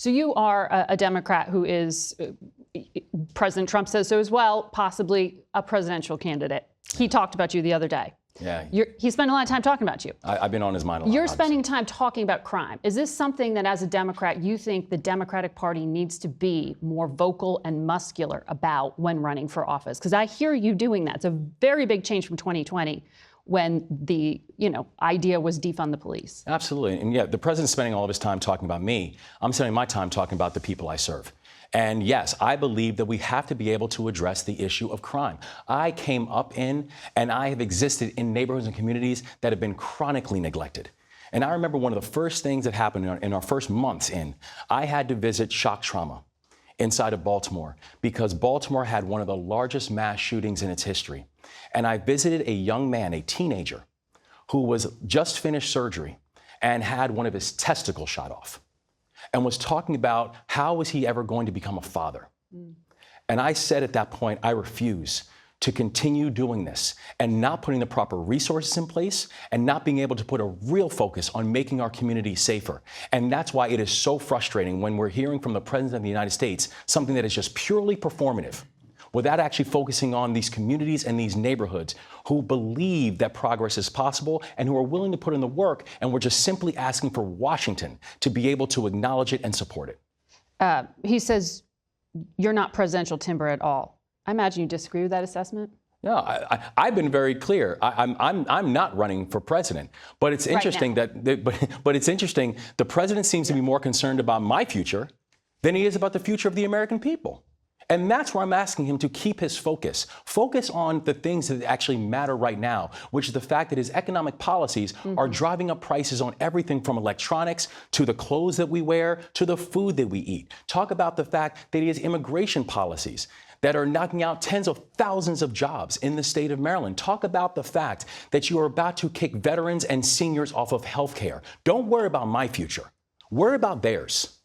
So you are a Democrat who is, President Trump says so as well, possibly a presidential candidate. He talked about you the other day. Yeah. He spent a lot of time talking about you. I've been on his mind a lot. You're spending time talking about crime. Is this something that, as a Democrat, you think the Democratic Party needs to be more vocal and muscular about when running for office? Because I hear you doing that. It's a very big change from 2020 when the idea was defund the police. Absolutely. And yeah, the president's spending all of his time talking about me. I'm spending my time talking about the people I serve. And yes, I believe that we have to be able to address the issue of crime. I came up in and I have existed in neighborhoods and communities that have been chronically neglected. And I remember one of the first things that happened in our first months in, I had to visit shock trauma inside of Baltimore because Baltimore had one of the largest mass shootings in its history. And I visited a young man, a teenager, who was just finished surgery and had one of his testicles shot off, and was talking about how was he ever going to become a father. And I said at that point, I refuse to continue doing this and not putting the proper resources in place and not being able to put a real focus on making our community safer. And that's why it is so frustrating when we're hearing from the President of the United States something that is just purely performative, without actually focusing on these communities and these neighborhoods who believe that progress is possible and who are willing to put in the work, and we're just simply asking for Washington to be able to acknowledge it and support it. He says you're not presidential timber at all. I imagine you disagree with that assessment? No, I've been very clear. I'm not running for president, but it's interesting but it's interesting. The president seems to be more concerned about my future than he is about the future of the American people. And that's where I'm asking him to keep his focus on the things that actually matter right now, which is the fact that his economic policies are driving up prices on everything from electronics to the clothes that we wear to the food that we eat. Talk about the fact that he has immigration policies that are knocking out tens of thousands of jobs in the state of Maryland. Talk about the fact that you are about to kick veterans and seniors off of health care. Don't worry about my future. Worry about theirs.